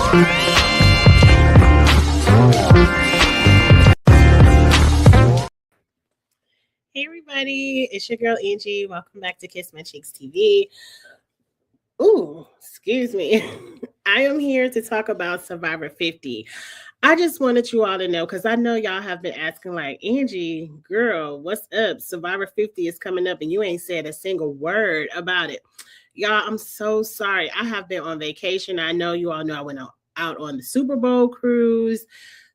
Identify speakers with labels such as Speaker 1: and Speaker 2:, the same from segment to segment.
Speaker 1: Hey everybody, it's your girl Angie. Welcome back to Kiss My Cheeks TV. Ooh, excuse me. I am here to talk about Survivor 50. I just wanted you all to know because I know y'all have been asking, like, Angie, girl, what's up? Survivor 50 is coming up and you ain't said a single word about it. Y'all, I'm so sorry. I have been on vacation. I know you all know I went out on the Super Bowl cruise.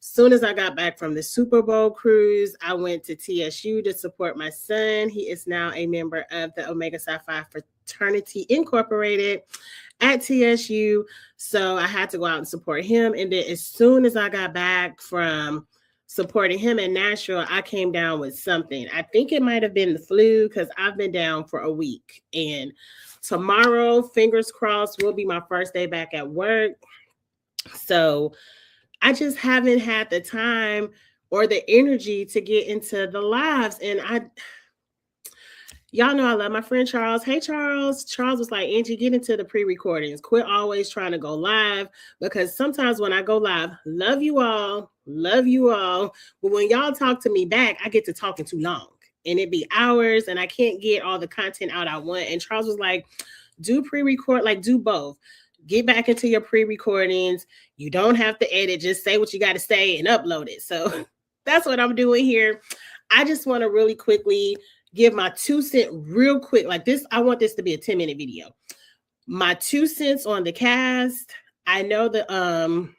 Speaker 1: Soon as I got back from the Super Bowl cruise, I went to TSU to support my son. He is now a member of the Omega Psi Phi Fraternity Incorporated at TSU. So I had to go out and support him. And then as soon as I got back from supporting him in Nashville, I came down with something. I think it might have been the flu because I've been down for a week. And tomorrow, fingers crossed, will be my first day back at work. So I just haven't had the time or the energy to get into the lives. And y'all know I love my friend Charles. Hey, Charles. Charles was like, Angie, get into the pre-recordings. Quit always trying to go live because sometimes when I go live, love you all. But when y'all talk to me back, I get to talking too long and it be hours and I can't get all the content out I want. And Charles was like, do pre-record, like do both. Get back into your pre-recordings. You don't have to edit. Just say what you got to say and upload it. So that's what I'm doing here. I just want to really quickly give my 2 cents real quick. Like this, I want this to be a 10-minute video. My 2 cents on the cast. I know the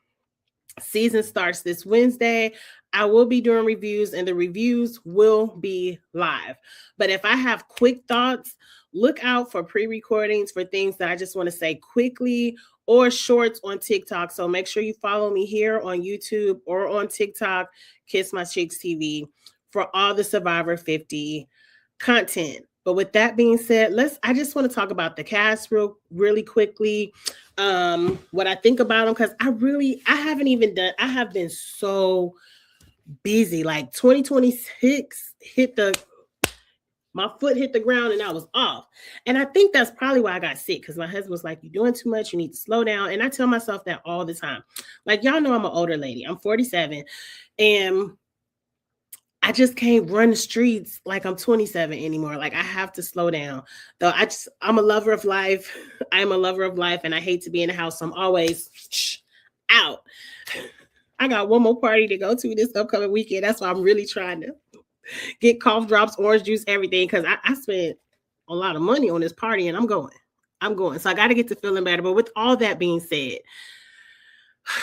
Speaker 1: season starts this Wednesday. I will be doing reviews and the reviews will be live. But if I have quick thoughts, look out for pre-recordings for things that I just want to say quickly or shorts on TikTok. So make sure you follow me here on YouTube or on TikTok, Kiss My Cheeks TV, for all the Survivor 50 content. But with that being said, I just want to talk about the cast really quickly. What I think about them, because I have been so busy. Like 2026 my foot hit the ground and I was off. And I think that's probably why I got sick because my husband was like, you're doing too much. You need to slow down. And I tell myself that all the time. Like, y'all know I'm an older lady. I'm 47 and I just can't run the streets like I'm 27 anymore. Like I have to slow down. Though I'm a lover of life. I'm a lover of life and I hate to be in the house. So I'm always out. I got one more party to go to this upcoming weekend. That's why I'm really trying to get cough drops, orange juice, everything. Because I spent a lot of money on this party and I'm going. So I got to get to feeling better. But with all that being said,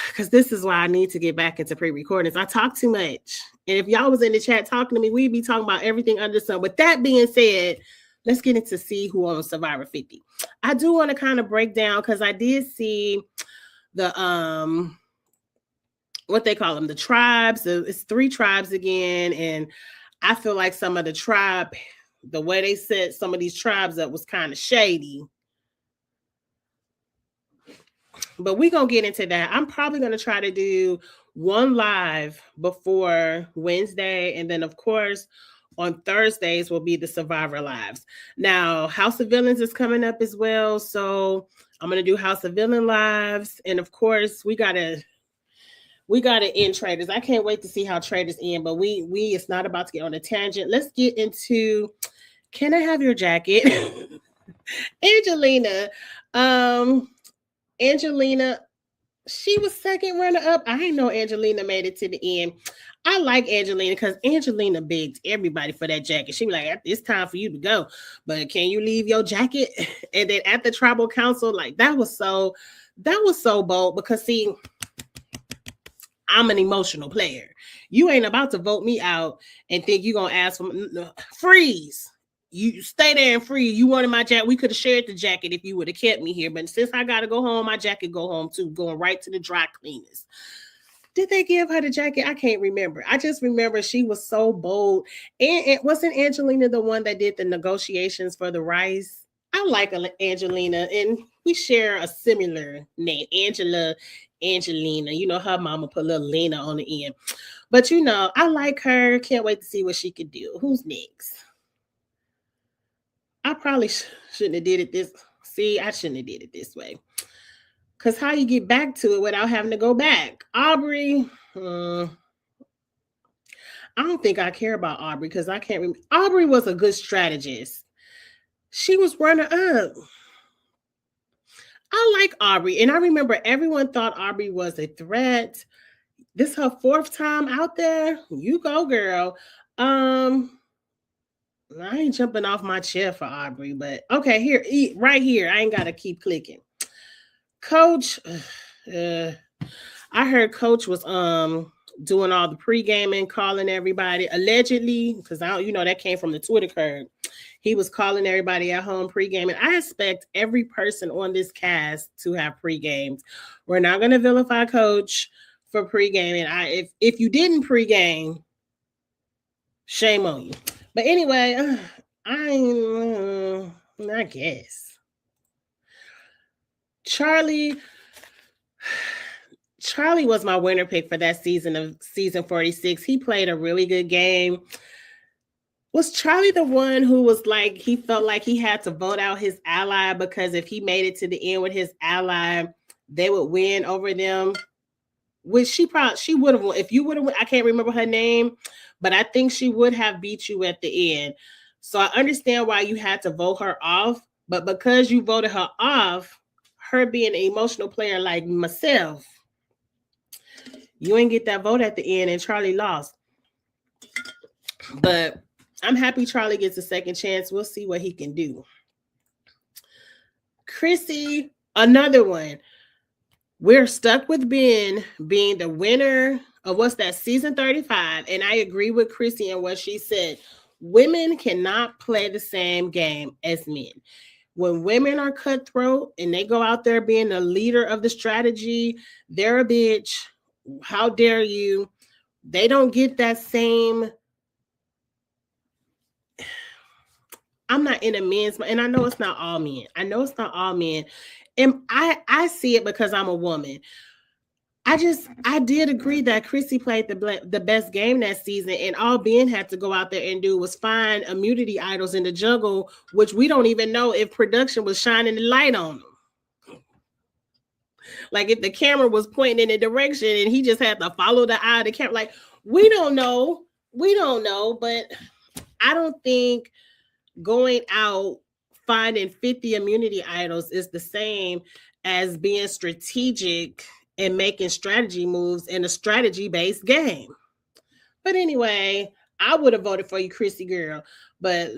Speaker 1: because this is why I need to get back into pre-recordings. I talk too much. And if y'all was in the chat talking to me, we'd be talking about everything under the sun. With that being said, let's get into see who on Survivor 50. I do want to kind of break down because I did see the what they call them, the tribes. It's 3 tribes again. And I feel like some of the way they set some of these tribes up was kind of shady. But we're going to get into that. I'm probably going to try to do one live before Wednesday. And then, of course, on Thursdays will be the Survivor Lives. Now, House of Villains is coming up as well. So I'm going to do House of Villain Lives. And, of course, we got to end Traders. I can't wait to see how Traders end. But it's not about to get on a tangent. Let's get into, can I have your jacket? Angelina, she was second runner-up. I didn't know Angelina made it to the end. I like Angelina because Angelina begged everybody for that jacket. She was like, it's time for you to go, but can you leave your jacket? And then at the tribal council, like that was so bold because see, I'm an emotional player. You ain't about to vote me out and think you're going to ask for freeze. You stay there and free. You wanted my jacket. We could have shared the jacket if you would have kept me here. But since I got to go home, my jacket go home too, going right to the dry cleaners. Did they give her the jacket? I can't remember. I just remember she was so bold. And wasn't Angelina the one that did the negotiations for the rice? I like Angelina, and we share a similar name, Angelina. You know, her mama put little Lena on the end. But, you know, I like her. Can't wait to see what she could do. Who's next? I probably shouldn't have did it this. See, I shouldn't have did it this way. Because how you get back to it without having to go back? Aubrey, I don't think I care about Aubrey because I can't remember. Aubrey was a good strategist. She was runner up. I like Aubrey, and I remember everyone thought Aubrey was a threat. This her 4th time out there. You go, girl. I ain't jumping off my chair for Aubrey, but okay, here, right here. I ain't gotta keep clicking. Coach, I heard Coach was doing all the pre-gaming, calling everybody allegedly, because I don't, that came from the Twitter curve. He was calling everybody at home pre-gaming. I expect every person on this cast to have pre-games. We're not going to vilify Coach for pre-gaming. If you didn't pre-game, shame on you. But anyway, I guess Charlie was my winner pick for that season of season 46. He played a really good game. Was Charlie the one who was like, he felt like he had to vote out his ally because if he made it to the end with his ally, they would win over them? Which she would have won. If you would have, I can't remember her name, but I think she would have beat you at the end. So I understand why you had to vote her off, but because you voted her off, her being an emotional player like myself, you ain't get that vote at the end and Charlie lost. But I'm happy Charlie gets a second chance. We'll see what he can do. Chrissy, another one. We're stuck with Ben being the winner of what's that, season 35. And I agree with Chrissy and what she said. Women cannot play the same game as men. When women are cutthroat and they go out there being the leader of the strategy, they're a bitch. How dare you? They don't get that same. I'm not in a men's, and I know it's not all men. And I see it because I'm a woman. I did agree that Chrissy played the best game that season, and all Ben had to go out there and do was find immunity idols in the jungle, which we don't even know if production was shining the light on them. Like if the camera was pointing in a direction and he just had to follow the eye of the camera. Like, we don't know, but I don't think going out finding 50 immunity idols is the same as being strategic and making strategy moves in a strategy-based game. But anyway, I would have voted for you, Chrissy girl. But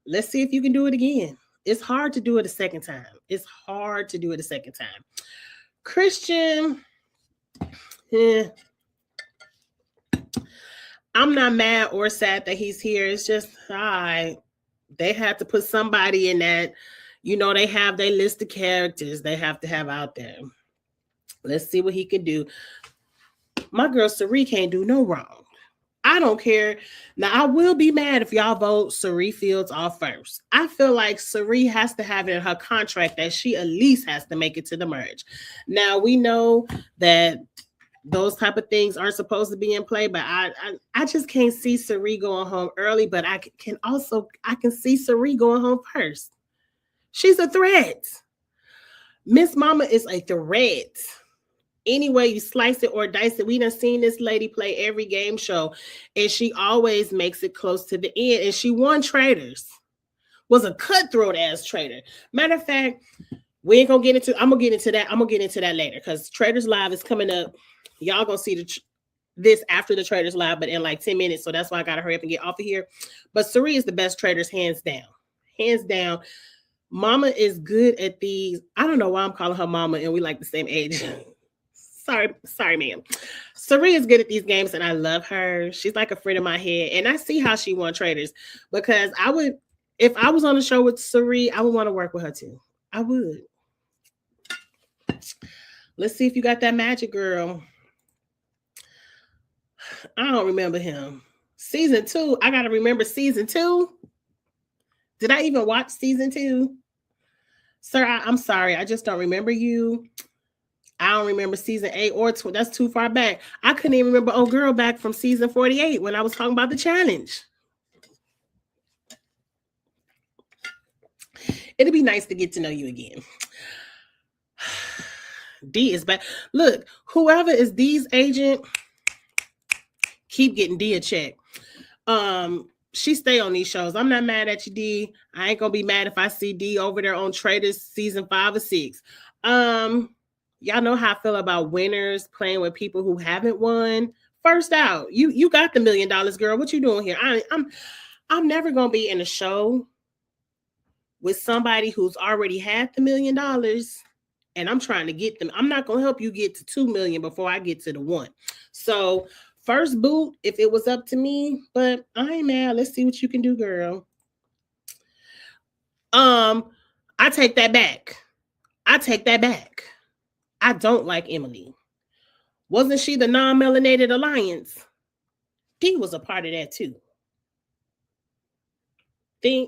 Speaker 1: let's see if you can do it again. It's hard to do it a second time. Christian, I'm not mad or sad that he's here. It's just, they had to put somebody in that, they have their list of characters they have to have out there. Let's see what he can do. My girl Cirie can't do no wrong. I don't care. Now, I will be mad if y'all vote Cirie Fields off first. I feel like Cirie has to have it in her contract that she at least has to make it to the merge. Now, we know that those type of things aren't supposed to be in play, but I just can't see Cirie going home early, but I can see Cirie going home first. She's a threat. Miss Mama is a threat. Any way you slice it or dice it, we done seen this lady play every game show, and she always makes it close to the end, and she won Traders. Was a cutthroat ass trader. Matter of fact, we ain't gonna get into. I'm gonna get into that later because Traders Live is coming up. Y'all gonna see this after the Traders Live, but in like 10 minutes. So that's why I gotta hurry up and get off of here. But Cirie is the best traders, hands down. Hands down. Mama is good at these. I don't know why I'm calling her Mama, and we like the same age. Sorry, ma'am. Cirie is good at these games, and I love her. She's like a friend of my head, and I see how she won Traders because if I was on the show with Cirie, I would want to work with her too. I would. Let's see if you got that magic, girl. I don't remember him. Season 2. I got to remember season 2. Did I even watch season 2? Sir, I'm sorry. I just don't remember you. I don't remember season 8 or 2. That's too far back. I couldn't even remember old girl back from season 48 when I was talking about the challenge. It'd be nice to get to know you again. D is back. Look, whoever is D's agent, keep getting D a check. She stay on these shows. I'm not mad at you, D. I ain't gonna be mad if I see D over there on Traitors season 5 or 6. Y'all know how I feel about winners playing with people who haven't won. First out, you got the $1 million, girl. What you doing here? I'm never gonna be in a show with somebody who's already had the $1 million, and I'm trying to get them. I'm not gonna help you get to 2 million before I get to the 1. So first boot, if it was up to me, but I ain't mad. Let's see what you can do, girl. I take that back. I don't like Emily. Wasn't she the non-melanated alliance? D was a part of that too. I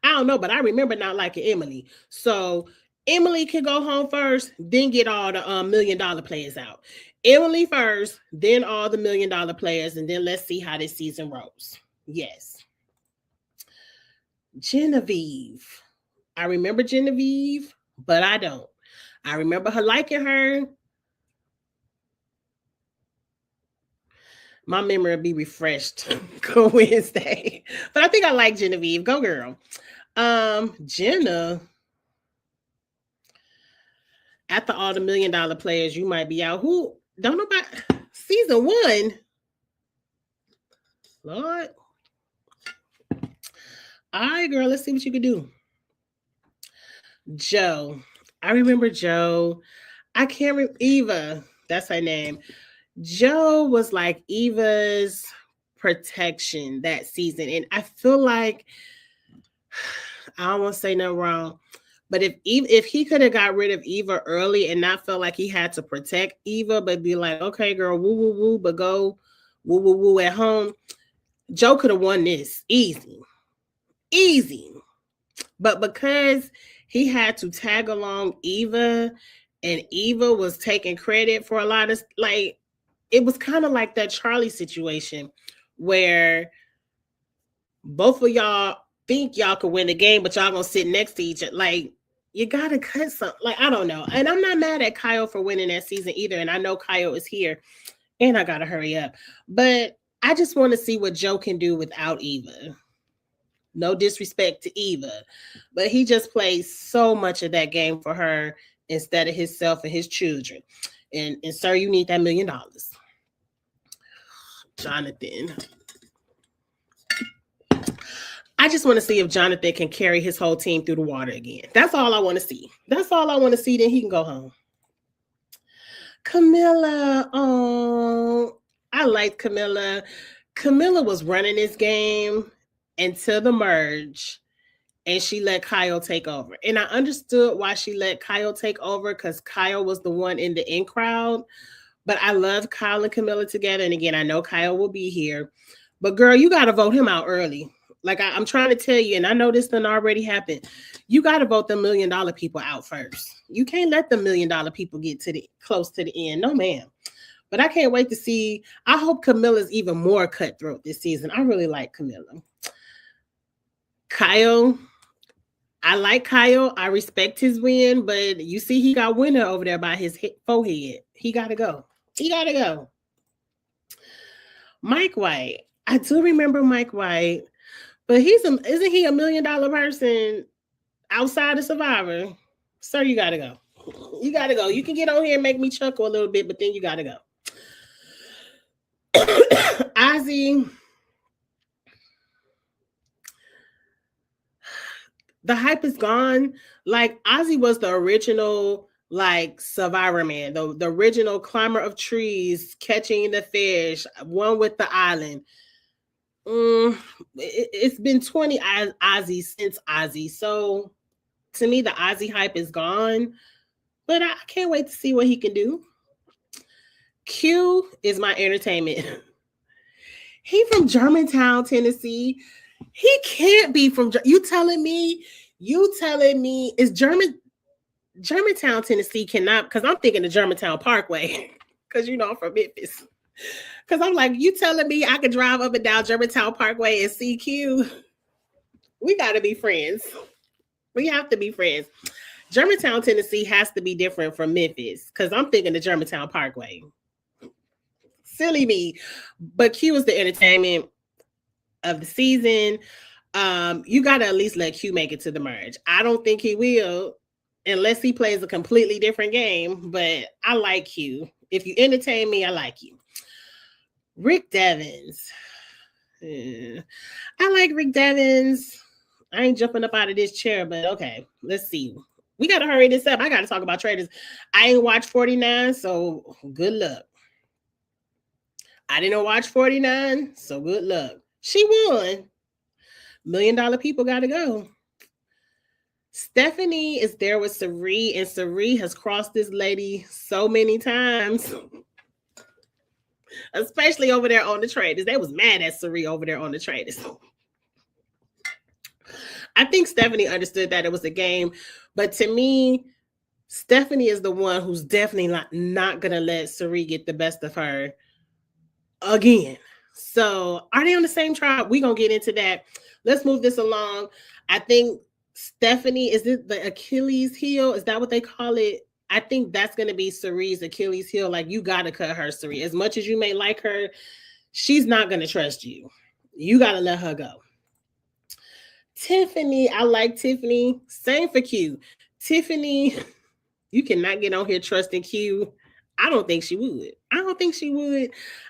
Speaker 1: don't know, but I remember not liking Emily. So Emily can go home first, then get all the $1 million players out. Emily first, then all the $1 million players, and then let's see how this season rolls. Yes. Genevieve. I remember Genevieve, but I don't. I remember her liking her. My memory will be refreshed go Wednesday. But I think I like Genevieve. Go girl. Jenna. After all the $1 million players, you might be out. Who don't know about season 1? Lord. All right, girl. Let's see what you can do. Joe. I remember Joe. I can't remember Eva. That's her name. Joe was like Eva's protection that season. And I feel like, I don't want to say nothing wrong, but if he could have got rid of Eva early and not felt like he had to protect Eva, but be like, okay, girl, woo, woo, woo, but go woo, woo, woo at home, Joe could have won this easy. But because he had to tag along Eva, and Eva was taking credit for a lot of, like, it was kind of like that Charlie situation where both of y'all think y'all could win the game, but y'all gonna sit next to each other. Like, you gotta cut something. Like, I don't know. And I'm not mad at Kyle for winning that season either. And I know Kyle is here, and I gotta hurry up. But I just want to see what Joe can do without Eva. No disrespect to Eva, but he just plays so much of that game for her instead of himself and his children. And sir, you need that $1 million. Jonathan. I just want to see if Jonathan can carry his whole team through the water again. That's all I want to see. Then he can go home. Camilla. Oh, I liked Camilla. Camilla was running this game until the merge, and she let Kyle take over. And I understood why she let Kyle take over, because Kyle was the one in the in crowd. But I love Kyle and Camilla together. And again, I know Kyle will be here. But girl, you got to vote him out early. Like I'm trying to tell you, and I know this done already happened. You got to vote the $1 million people out first. You can't let the $1 million people get close to the end. No, ma'am. But I can't wait to see. I hope Camilla's even more cutthroat this season. I really like Camilla. Kyle. I like Kyle. I respect his win, but you see he got winner over there by his forehead. He got to go. Mike White. I do remember Mike White, but isn't he a $1 million person outside of Survivor? Sir, you got to go. You can get on here and make me chuckle a little bit, but then you got to go. Ozzy. The hype is gone. Like, Ozzy was the original, like, Survivor man, the original climber of trees, catching the fish, one with the island. It's been 20 Ozzy since Ozzy. So, to me, the Ozzy hype is gone. But I can't wait to see what he can do. Q is my entertainment. He from Germantown, Tennessee. He can't be from. You telling me is Germantown, Tennessee cannot, because I'm thinking the Germantown Parkway, because you know I'm from Memphis. Because I'm like, you telling me I could drive up and down Germantown Parkway and see Q? We got to be friends. We have to be friends. Germantown, Tennessee has to be different from Memphis because I'm thinking the Germantown Parkway. Silly me. But Q is the entertainment of the season. You got to at least let Q make it to the merge. I don't think he will unless he plays a completely different game, but I like Q. If you entertain me, I like you. Rick Devens. I like Rick Devens. I ain't jumping up out of this chair, but okay, let's see. We got to hurry this up. I got to talk about traders. I ain't watched 49, so good luck. I didn't watch 49, so good luck. She won. $1 million people got to go. Stephanie is there with Cirie, and Cirie has crossed this lady so many times, especially over there on the traders. They was mad at Cirie over there on the traders. I think Stephanie understood that it was a game, but to me, Stephanie is the one who's definitely not going to let Cirie get the best of her again. So are they on the same tribe? We're going to get into that. Let's move this along. I think Stephanie, is it the Achilles heel? Is that what they call it? I think that's going to be Cirie's Achilles heel. Like, you got to cut her, Cirie. As much as you may like her, she's not going to trust you. You got to let her go. Tiffany, I like Tiffany. Same for Q. Tiffany, you cannot get on here trusting Q. I don't think she would.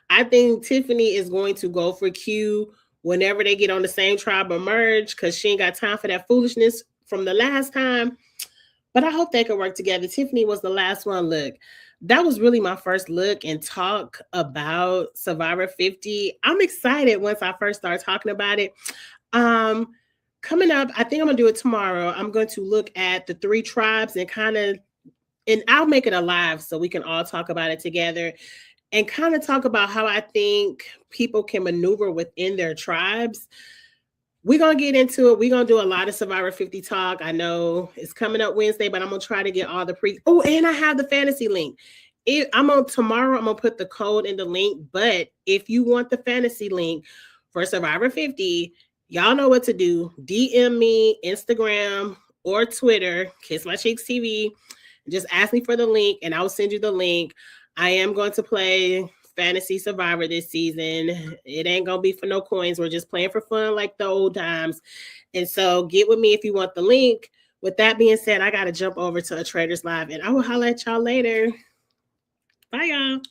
Speaker 1: I think Tiffany is going to go for Q whenever they get on the same tribe or merge because she ain't got time for that foolishness from the last time. But I hope they can work together. Tiffany was the last one. Look, that was really my first look and talk about Survivor 50. I'm excited once I first start talking about it. Coming up, I think I'm going to do it tomorrow. I'm going to look at the 3 tribes and I'll make it a live so we can all talk about it together and kind of talk about how I think people can maneuver within their tribes. We're going to get into it. We're going to do a lot of Survivor 50 talk. I know it's coming up Wednesday, but I'm going to try to get all the Oh, and I have the fantasy link. Tomorrow, I'm going to put the code in the link. But if you want the fantasy link for Survivor 50, y'all know what to do. DM me, Instagram or Twitter, Kiss My Cheeks TV. Just ask me for the link and I'll send you the link. I am going to play Fantasy Survivor this season. It ain't going to be for no coins. We're just playing for fun like the old times. And so get with me if you want the link. With that being said, I got to jump over to a Traders Live and I will holler at y'all later. Bye, y'all.